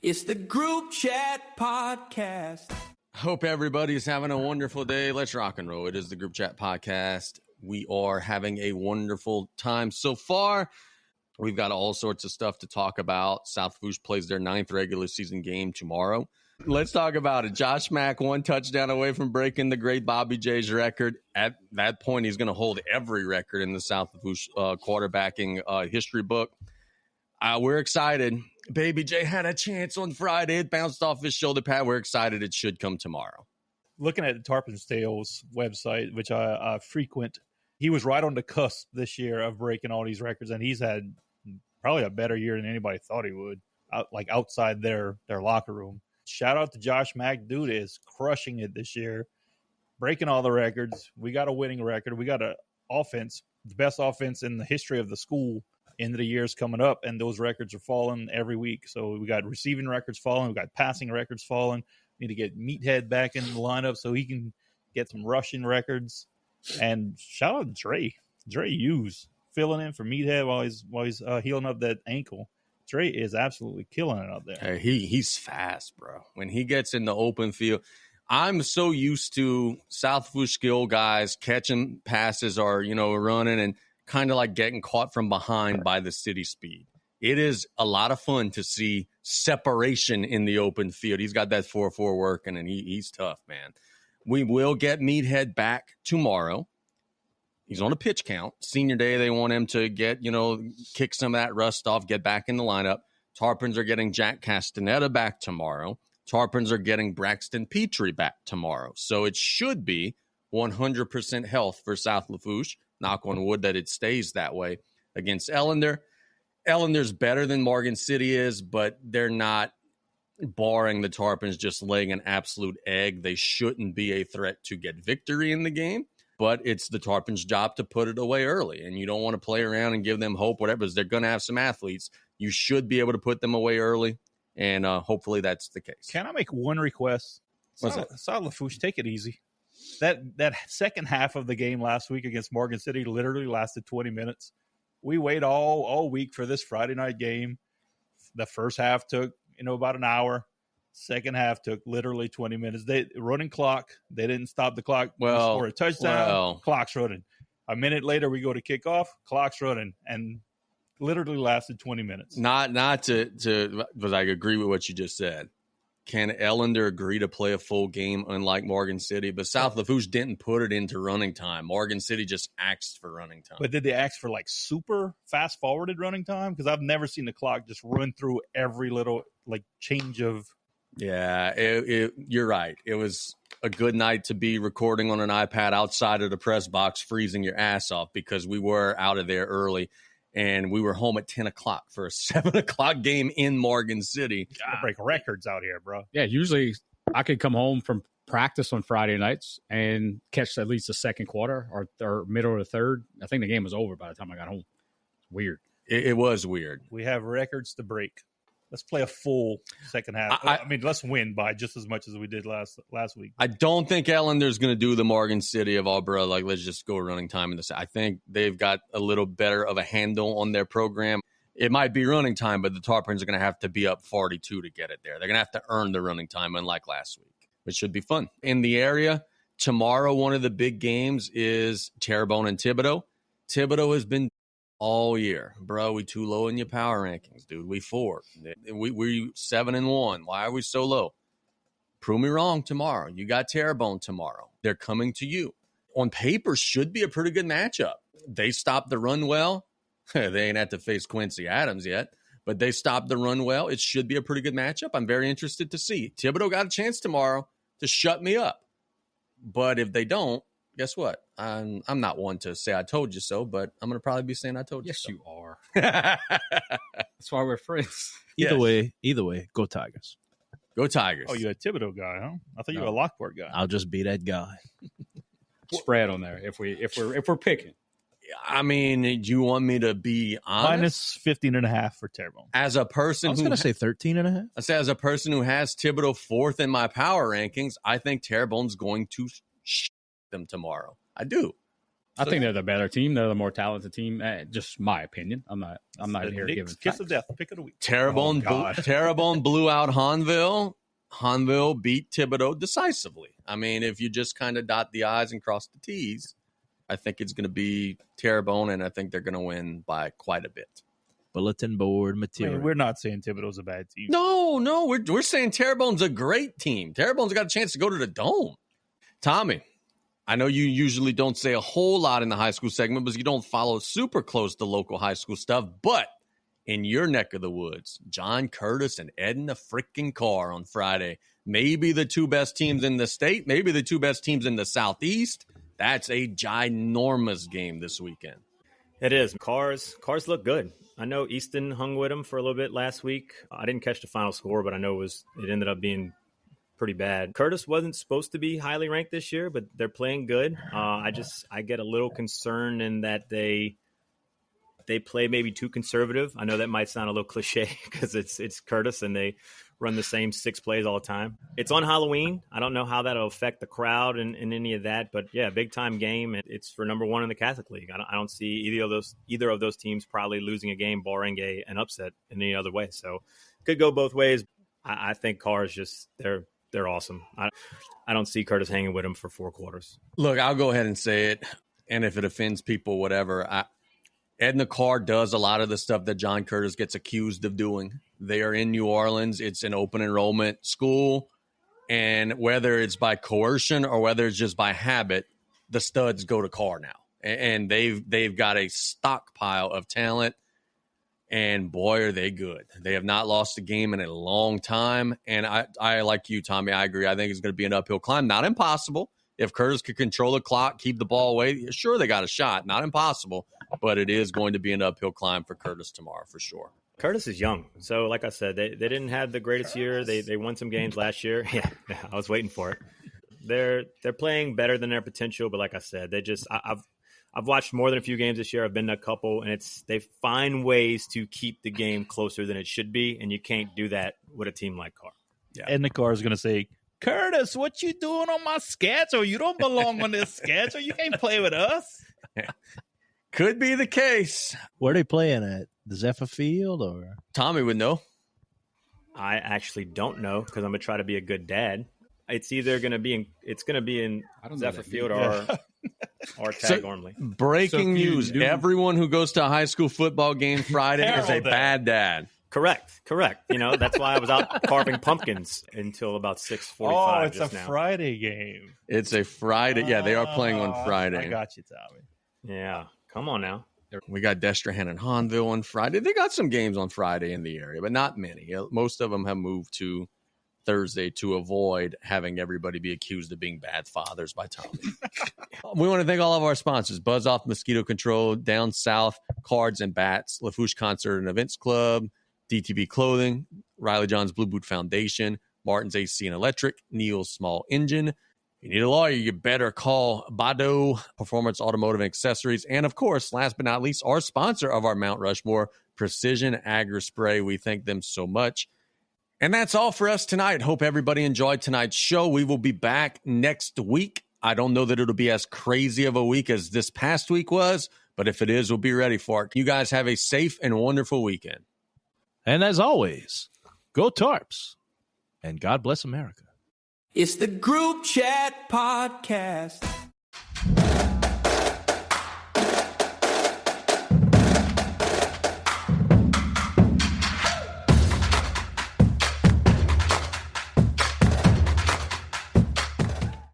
It's the Group Chat Podcast. Hope everybody's having a wonderful day. Let's rock and roll. It is the Group Chat Podcast. We are having a wonderful time so far. We've got all sorts of stuff to talk about. South Lafourche plays their 9th regular season game tomorrow. Let's talk about it. Josh Mack, 1 touchdown away from breaking the great Bobby J's record. At that point, he's going to hold every record in the South Lafourche quarterbacking history book. We're excited. Baby J had a chance on Friday. It bounced off his shoulder pad. We're excited. It should come tomorrow. Looking at the Tarpons Tales website, which I frequent, he was right on the cusp this year of breaking all these records, and he's had probably a better year than anybody thought he would, outside their locker room. Shout out to Josh Mack. Dude is crushing it this year, breaking all the records. We got a winning record. We got an offense, the best offense in the history of the school. End of the year's coming up, and those records are falling every week. So we got receiving records falling. We got passing records falling. We need to get Meathead back in the lineup so he can get some rushing records. And shout out to Draven Hughes, filling in for Meathead while he's healing up that ankle. Dre is absolutely killing it out there. Hey, he's fast, bro. When he gets in the open field, I'm so used to South Lafourche skill guys catching passes or running and kind of like getting caught from behind by the city speed. It is a lot of fun to see separation in the open field. He's got that 4-4 working, and he's tough, man. We will get Meathead back tomorrow. He's on a pitch count. Senior day, they want him to get, kick some of that rust off, get back in the lineup. Tarpons are getting Jack Castaneda back tomorrow. Tarpons are getting Braxton Petrie back tomorrow. So it should be 100% health for South Lafourche. Knock on wood that it stays that way against Ellender. Ellender's better than Morgan City is, but they're not, barring the Tarpons just laying an absolute egg. They shouldn't be a threat to get victory in the game, but it's the Tarpons' job to put it away early, and you don't want to play around and give them hope, whatever, because they're going to have some athletes. You should be able to put them away early, and hopefully that's the case. Can I make one request? What's that? South Lafourche, take it easy. That second half of the game last week against Morgan City literally lasted 20 minutes. We wait all week for this Friday night game. The first half took, about an hour. Second half took literally 20 minutes. Running clock. They didn't stop the clock. Well, for a touchdown. Clock's running. A minute later, we go to kickoff. Clock's running, and literally lasted 20 minutes. Not to, but I agree with what you just said. Can Ellender agree to play a full game unlike Morgan City? But South Lafourche didn't put it into running time. Morgan City just asked for running time. But did they ask for super fast forwarded running time? Because I've never seen the clock just run through every little change of. Yeah, you're right. It was a good night to be recording on an iPad outside of the press box, freezing your ass off because we were out of there early. And we were home at 10 o'clock for a 7 o'clock game in Morgan City. I break records out here, bro. Yeah, usually I could come home from practice on Friday nights and catch at least the second quarter or middle of the third. I think the game was over by the time I got home. It's weird. It was weird. We have records to break. Let's play a full second half. Let's win by just as much as we did last week. I don't think Ellender's going to do the Morgan City of, let's just go running time in this. I think they've got a little better of a handle on their program. It might be running time, but the Tarpons are going to have to be up 42 to get it there. They're going to have to earn the running time, unlike last week, which should be fun. In the area, tomorrow, one of the big games is Tarpon and Thibodaux. Thibodaux has been all year, bro. We too low in your power rankings, dude. We 4. We 7-1. Why are we so low? Prove me wrong tomorrow. You got Tarpon tomorrow. They're coming to you. On paper, should be a pretty good matchup. They stopped the run well. They ain't had to face Quincy Adams yet, but they stopped the run well. It should be a pretty good matchup. I'm very interested to see. Thibodaux got a chance tomorrow to shut me up, but if they don't, guess what? I'm not one to say I told you so, but I'm going to probably be saying I told you so. Yes, you are. That's why we're friends. Either way, go Tigers. Go Tigers. Oh, you're a Thibodaux guy, huh? I thought you were a Lockport guy. I'll just be that guy. Spread on there if we're picking. I mean, do you want me to be honest? Minus 15.5 for Tarpon. As a person I was going to say 13.5. I say as a person who has Thibodaux 4th in my power rankings, I think Tarpon's going to them tomorrow. I do. I think they're the better team. They're the more talented team. Just my opinion. I'm not here Nick's giving kiss facts. of death. Pick of the week. Terrebonne blew out Hanville. Hanville beat Thibodaux decisively. I mean, if you just kind of dot the I's and cross the T's, I think it's going to be Terrebonne, and I think they're going to win by quite a bit. Bulletin board material. We're not saying Thibodaux's a bad team. No, we're saying Terrebonne's a great team. Terrebonne's got a chance to go to the Dome. Tommy, I know you usually don't say a whole lot in the high school segment because you don't follow super close to local high school stuff, but in your neck of the woods, John Curtis and Edna freaking Carr on Friday. Maybe the two best teams in the state, maybe the two best teams in the Southeast. That's a ginormous game this weekend. It is. Cars look good. I know Easton hung with them for a little bit last week. I didn't catch the final score, but I know it ended up being pretty bad. Curtis wasn't supposed to be highly ranked this year, but they're playing good. I get a little concerned in that they play maybe too conservative. I know that might sound a little cliche because it's Curtis and they run the same 6 plays all the time. It's on Halloween. I don't know how that'll affect the crowd and any of that, but yeah, big time game. It's for number 1 in the Catholic League. I don't see either of those teams probably losing a game, barring an upset in any other way. So could go both ways. I think Carr's just they're awesome. I don't see Curtis hanging with them for 4 quarters. Look, I'll go ahead and say it, and if it offends people, whatever. Edna Carr does a lot of the stuff that John Curtis gets accused of doing. They are in New Orleans. It's an open enrollment school. And whether it's by coercion or whether it's just by habit, the studs go to Carr now. And they've got a stockpile of talent. And boy, are they good. They have not lost a game in a long time. And I like you, Tommy, I agree. I think it's going to be an uphill climb. Not impossible. If Curtis could control the clock, keep the ball away, sure, they got a shot. Not impossible, but it is going to be an uphill climb for Curtis tomorrow for sure. Curtis is young. So like I said, they didn't have the greatest year. They won some games last year. Yeah, I was waiting for it. They're playing better than their potential, but like I said, I've watched more than a few games this year. I've been to a couple, and they find ways to keep the game closer than it should be, and you can't do that with a team like Carr. Yeah. And the Carr is going to say, Curtis, what you doing on my schedule? You don't belong on this schedule. You can't play with us. Could be the case. Where are they playing at? The Zephyr Field or? Tommy would know. I actually don't know because I'm going to try to be a good dad. It's either going to be in Zephyr Field or Tag Ormley. Breaking news. Everyone who goes to a high school football game Friday is a bad dad. Correct. That's why I was out carving pumpkins until about 6:45. Oh, it's just a now. Friday game. It's a Friday. Yeah, they are playing on Friday. I got you, Tommy. Yeah, come on now. We got Destrehan and Hanville on Friday. They got some games on Friday in the area, but not many. Most of them have moved to Thursday to avoid having everybody be accused of being bad fathers by Tommy. We want to thank all of our sponsors: Buzz Off Mosquito Control, Down South, Cards and Bats, Lafourche Concert and Events Club, DTB Clothing, Riley John's Blue Boot Foundation, Martin's AC and Electric, Neil's Small Engine. If you need a lawyer, you better call Bado Performance Automotive and Accessories. And, of course, last but not least, our sponsor of our Mount Rushmore, Precision Agri Spray. We thank them so much. And that's all for us tonight. Hope everybody enjoyed tonight's show. We will be back next week. I don't know that it'll be as crazy of a week as this past week was, but if it is, we'll be ready for it. You guys have a safe and wonderful weekend. And as always, go Tarps, and God bless America. It's the Group Chat Podcast.